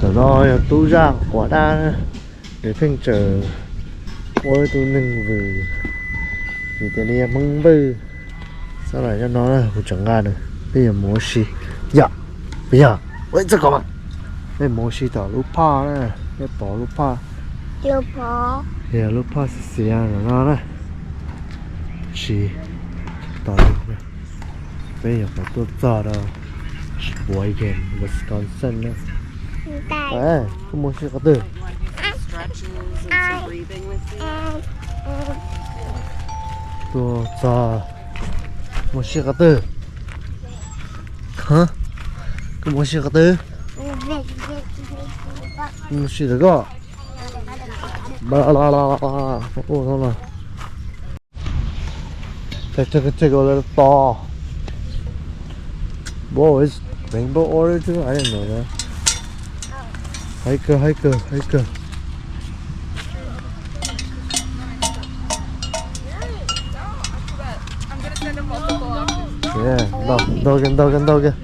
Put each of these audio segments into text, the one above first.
Rồi nó tu ra quả đa để phênh chờ ôi tu nâng vừa vì thế này măng bư sau này cho nó là một chẳng ngàn rồi bây giờ mua xì dạ bây giờ ôi chắc có mà đây mua xì tỏ lúc pa nè đây bỏ lúc pa chưa bỏ giờ lúc pa xì rồi nó nè xì tỏ lúc nè bây giờ phải tôi cho đâu Sheboygan Wisconsin nè đấy có mua xì có từ tôi cho một chiếc cá tư hả cái một chiếc cá tư một chiếc được không ba la la la ô thôi mà take a little thaw boys rainbow order too I didn't know that hiker yeah, dog again.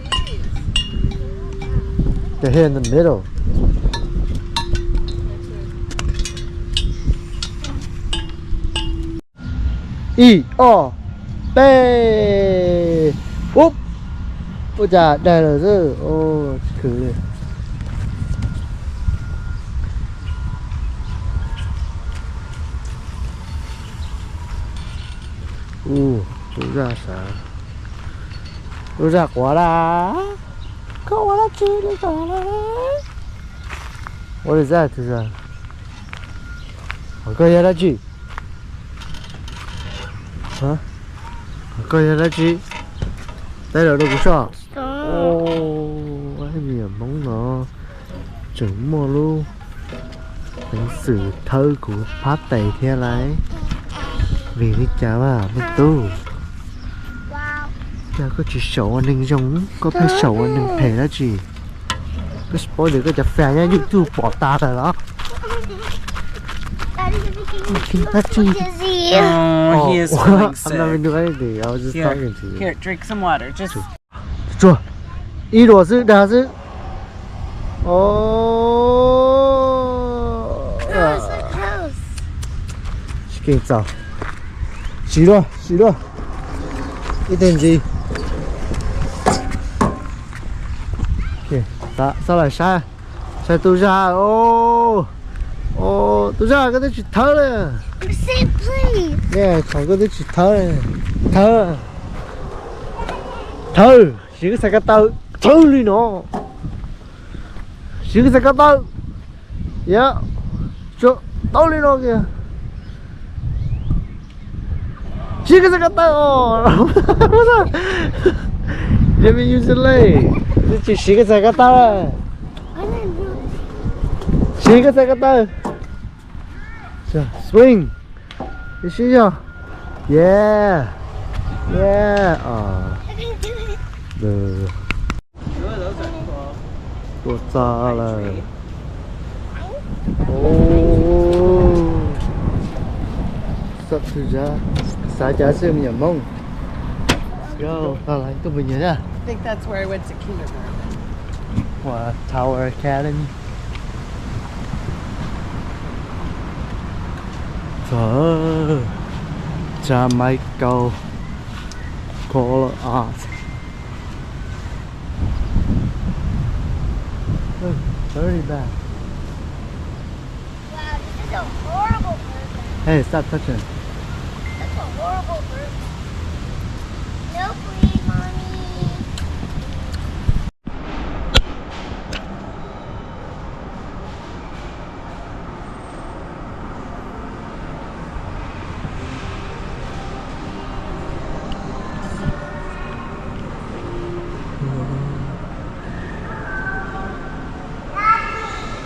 They're here in the middle. E O B. Úp. Ôi chà, đây là chứ. Ô, khử đi. Chú ra sao? Chú ra quả đá. Có quả đá chi đi cả đấy. What is that? Is that? Có gì đó chi? Hả? Có gì đó chi? Đây là đâu có sao? Cái gì móng nó trứng mò luôn. Bánh sử thơ của phát tẩy thế này. Vì đi cháu à, mất tu. Chả có chỉ xấu anh ninh giống, có thấy xấu anh ninh thể đó gì. Cái spoiler cái chả phè nha, YouTube bỏ ta rồi đó. Daddy, Oh, he is feeling sick. I'm not even doing anything, I was just talking to you. Here, drink some water. Just. Chua, ý đồ chứ, đá chứ. Oh. Kinh sao? Xí luôn. Cái tên gì? Kìa, sao lại sai? Sai tôi ra, tôi ra cái đấy chỉ thở này. Say please. Yeah, chẳng có đấy chỉ thở này. Thở, chỉ có sai cái tao, thở đi nó. Chỉ có sai cái tao. Yeah, cho tao đi nó kìa. Chỉ có sai cái tao. Let me use the leg. Chỉ có sai cái tao. Chỉ có sai cái tao. Swing. You see chưa? Yeah. Được. Tôi xa là. Sắp thứ ra. Xa trả xem nhà mông. Let's go. Tao lại tôi bình nhớ nha. I think that's where I went to kindergarten. Wow, Tower Academy. Trời ơi, Jamaica Kohler art. Very bad. Wow, this is a horrible person. Hey, stop touching. That's a horrible person. No, please, mommy.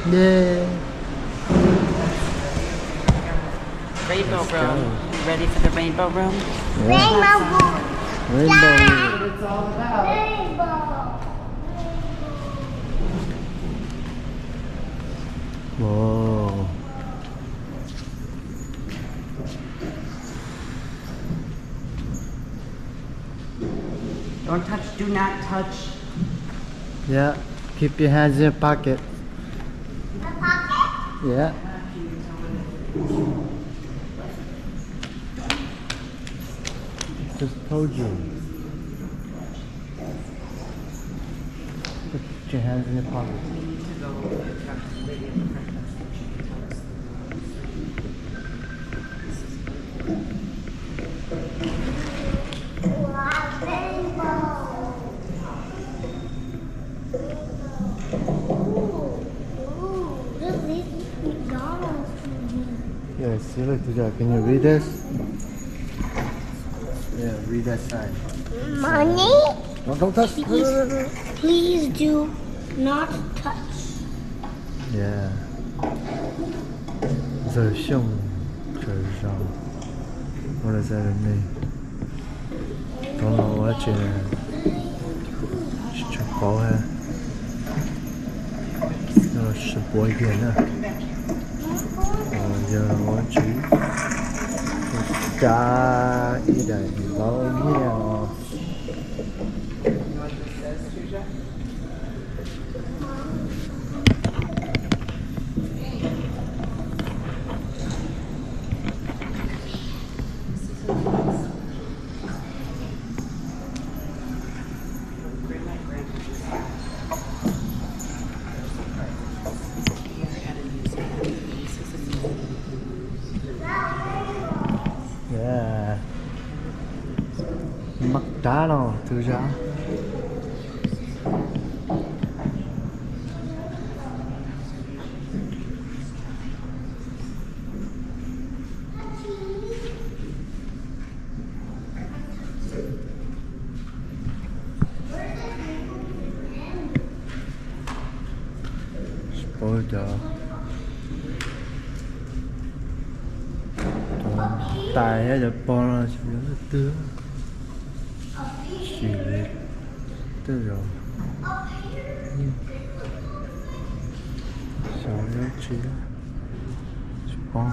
Yeah. Rainbow room. You ready for the rainbow room? Rainbow room. Rainbow. It's all about. Rainbow. Whoa. Don't touch. Do not touch. Yeah. Keep your hands in your pocket. Yeah. Just told you. Put your hands in your pocket. Wow, rainbow. Ooh, look, this is McDonald's from here. Yeah, see, look, Tuja, can you read this? Yeah, read that sign. Money? No, don't touch. Please do not touch. Yeah. 这胸这上 What does that mean? Don't know what you Sheboygan 啊 Sheboygan 啊 我去加一点老面哦 Yeah. McDonald's, Tuja. Sheboygan. Tại ở Japan là chỉ có tứ chỉ tứ rồi sao nó chỉ Japan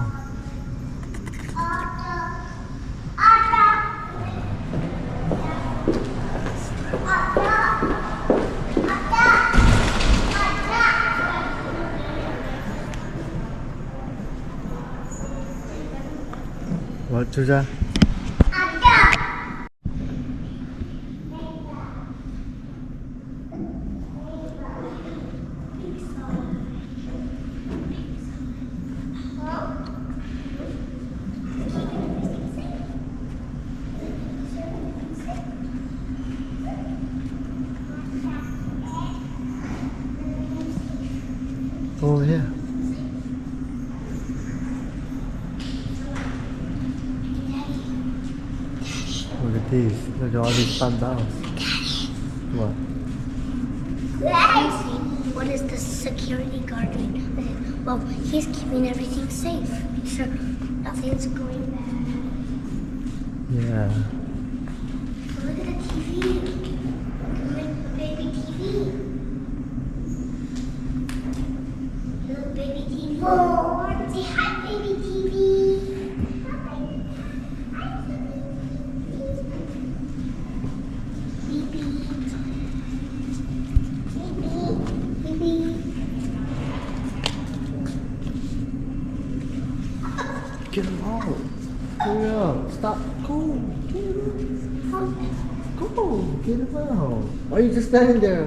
What to that? Over here. Look at these. Look at all these fun dolls. What? What is the security guard doing? Well, he's keeping everything safe. Sure, nothing's going bad. Yeah. Look at the TV. Look at the baby TV. Little baby TV. Oh, say hi, baby TV. Hi. Get him out. Hurry up. Stop. Go. Get him out. Go. Get him out. Why are you just standing there?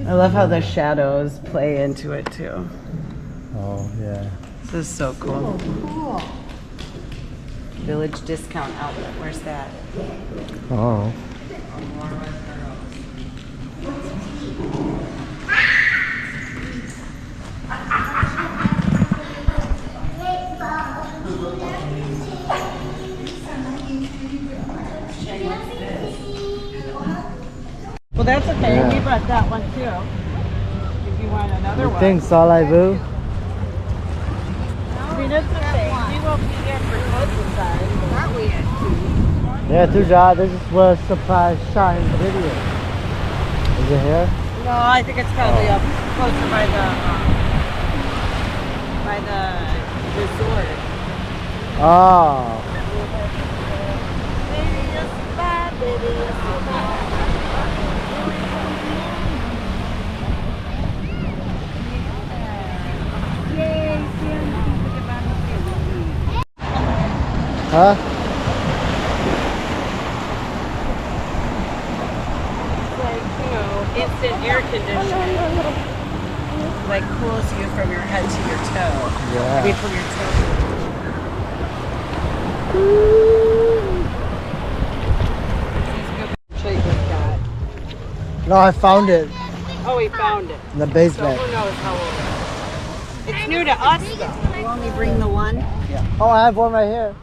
I love how the shadows play into it too. Oh, yeah. This is so cool. Village discount outlet. Where's that? Oh. Well, that's okay. Yeah. We brought that one too. If you want another one. Thanks, Salai Boo. I mean, it's okay. We won't be here for exercise. Aren't we at 2? Yeah, Tuja, this is where Surprise Shine video. Is it here? No, I think it's probably up closer by the resort. Oh. Baby, it's bad, baby, it's bad. Huh? Like, you know, instant air conditioning. Like cools you from your head to your toe. I mean, Yeah. from your toe. Treatment got. No, I found it Oh, he found it. in the So basement. who knows how old it is. It's new to us, though. You want me to bring the one? Oh, I have one right here.